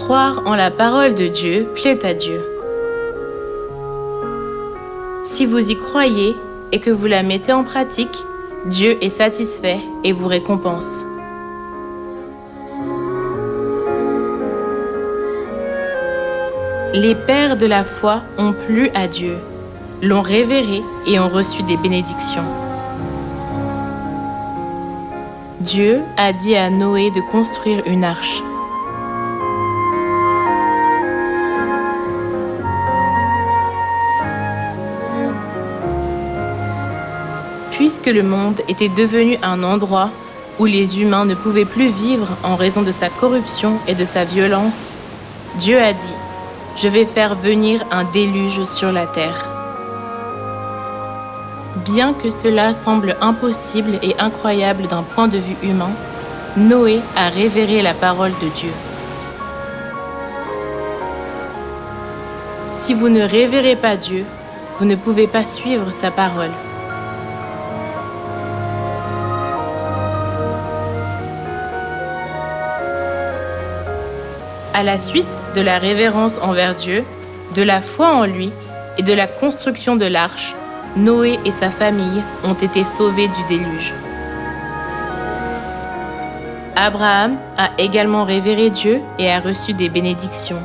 Croire en la parole de Dieu plaît à Dieu. Si vous y croyez et que vous la mettez en pratique, Dieu est satisfait et vous récompense. Les pères de la foi ont plu à Dieu, l'ont révéré et ont reçu des bénédictions. Dieu a dit à Noé de construire une arche. Puisque le monde était devenu un endroit où les humains ne pouvaient plus vivre en raison de sa corruption et de sa violence, Dieu a dit : « Je vais faire venir un déluge sur la terre. » Bien que cela semble impossible et incroyable d'un point de vue humain, Noé a révéré la parole de Dieu. Si vous ne révérez pas Dieu, vous ne pouvez pas suivre sa parole. À la suite de la révérence envers Dieu, de la foi en lui et de la construction de l'arche, Noé et sa famille ont été sauvés du déluge. Abraham a également révéré Dieu et a reçu des bénédictions.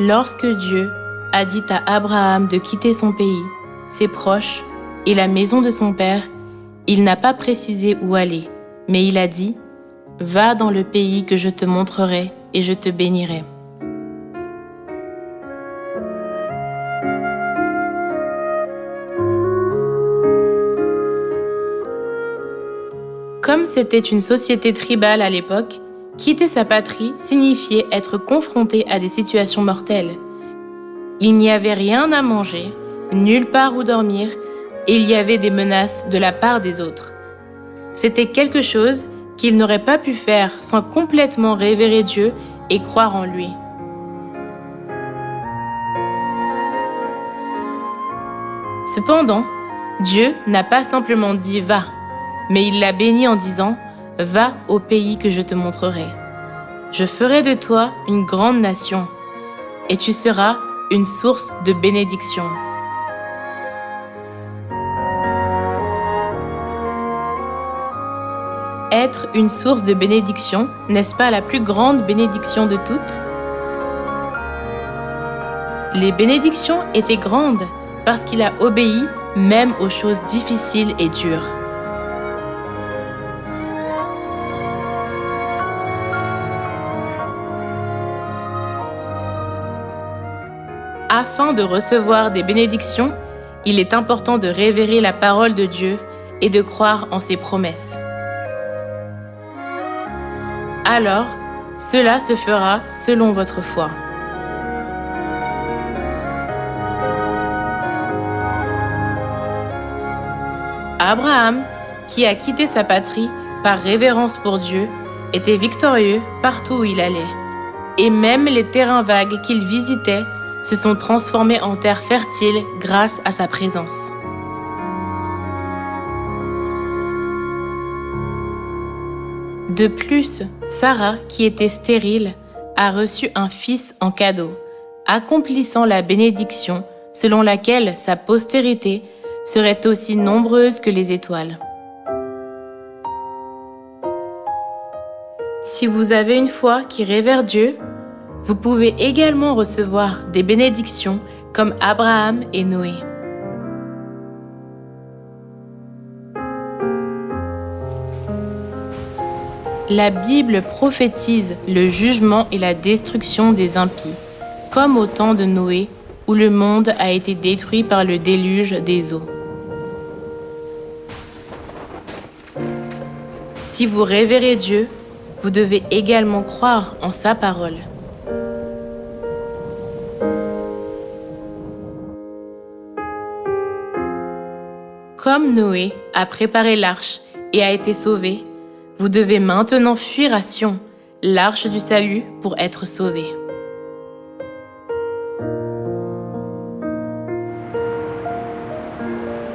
Lorsque Dieu a dit à Abraham de quitter son pays, ses proches et la maison de son père, il n'a pas précisé où aller, mais il a dit : « Va dans le pays que je te montrerai et je te bénirai. » Comme c'était une société tribale à l'époque, quitter sa patrie signifiait être confronté à des situations mortelles. Il n'y avait rien à manger, nulle part où dormir, et il y avait des menaces de la part des autres. C'était quelque chose qu'il n'aurait pas pu faire sans complètement révérer Dieu et croire en lui. Cependant, Dieu n'a pas simplement dit « va », mais il l'a béni en disant « va au pays que je te montrerai. Je ferai de toi une grande nation, et tu seras une source de bénédiction. » Être une source de bénédiction, n'est-ce pas la plus grande bénédiction de toutes? Les bénédictions étaient grandes parce qu'il a obéi même aux choses difficiles et dures. Afin de recevoir des bénédictions, il est important de révérer la parole de Dieu et de croire en ses promesses. Alors, cela se fera selon votre foi. Abraham, qui a quitté sa patrie par révérence pour Dieu, était victorieux partout où il allait. Et même les terrains vagues qu'il visitait se sont transformés en terres fertiles grâce à sa présence. De plus, Sarah, qui était stérile, a reçu un fils en cadeau, accomplissant la bénédiction selon laquelle sa postérité serait aussi nombreuse que les étoiles. Si vous avez une foi qui révère Dieu, vous pouvez également recevoir des bénédictions comme Abraham et Noé. La Bible prophétise le jugement et la destruction des impies, comme au temps de Noé, où le monde a été détruit par le déluge des eaux. Si vous révérez Dieu, vous devez également croire en sa parole. Comme Noé a préparé l'arche et a été sauvé, vous devez maintenant fuir à Sion, l'arche du salut, pour être sauvé.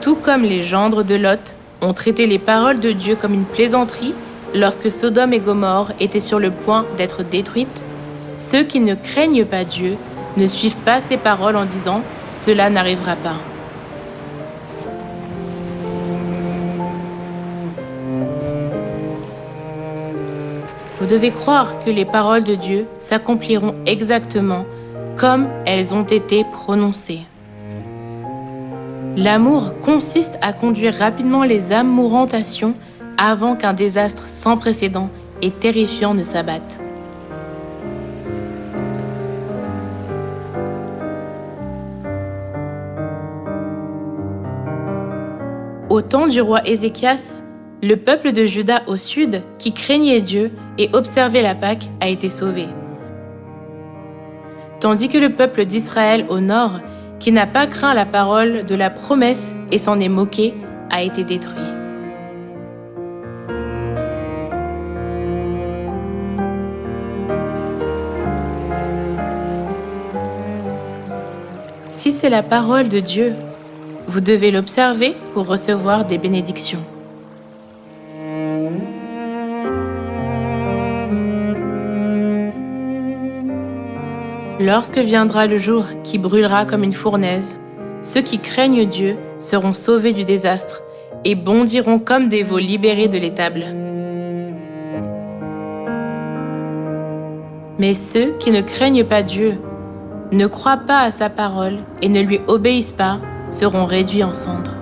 Tout comme les gendres de Lot ont traité les paroles de Dieu comme une plaisanterie lorsque Sodome et Gomorrhe étaient sur le point d'être détruites, ceux qui ne craignent pas Dieu ne suivent pas ses paroles en disant « cela n'arrivera pas ». Vous devez croire que les paroles de Dieu s'accompliront exactement comme elles ont été prononcées. L'amour consiste à conduire rapidement les âmes mourantes à Sion avant qu'un désastre sans précédent et terrifiant ne s'abatte. Au temps du roi Ézéchias, le peuple de Juda au sud, qui craignait Dieu et observait la Pâque, a été sauvé. Tandis que le peuple d'Israël au nord, qui n'a pas craint la parole de la promesse et s'en est moqué, a été détruit. Si c'est la parole de Dieu, vous devez l'observer pour recevoir des bénédictions. Lorsque viendra le jour qui brûlera comme une fournaise, ceux qui craignent Dieu seront sauvés du désastre et bondiront comme des veaux libérés de l'étable. Mais ceux qui ne craignent pas Dieu, ne croient pas à sa parole et ne lui obéissent pas, seront réduits en cendres.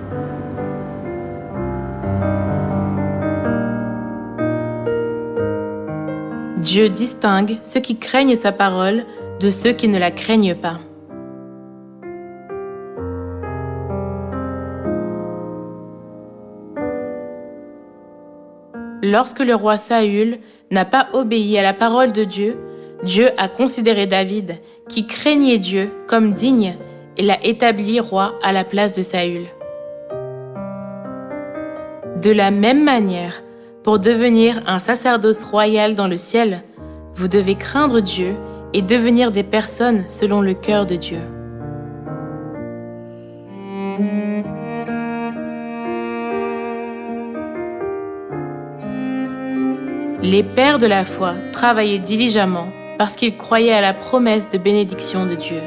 Dieu distingue ceux qui craignent sa parole de ceux qui ne la craignent pas. Lorsque le roi Saül n'a pas obéi à la parole de Dieu, Dieu a considéré David, qui craignait Dieu, comme digne et l'a établi roi à la place de Saül. De la même manière, pour devenir un sacerdoce royal dans le ciel, vous devez craindre Dieu et devenir des personnes selon le cœur de Dieu. Les pères de la foi travaillaient diligemment parce qu'ils croyaient à la promesse de bénédiction de Dieu.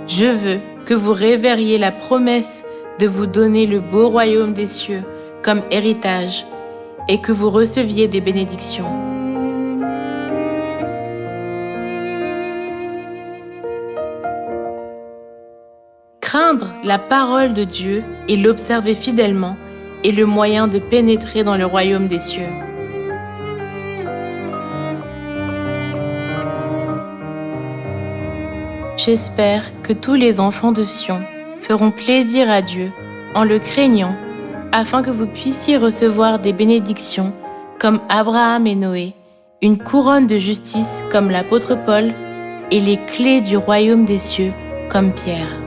Je veux que vous révériez la promesse de vous donner le beau royaume des cieux comme héritage et que vous receviez des bénédictions. Craindre la parole de Dieu et l'observer fidèlement est le moyen de pénétrer dans le royaume des cieux. J'espère que tous les enfants de Sion feront plaisir à Dieu en le craignant, afin que vous puissiez recevoir des bénédictions comme Abraham et Noé, une couronne de justice comme l'apôtre Paul et les clés du royaume des cieux comme Pierre.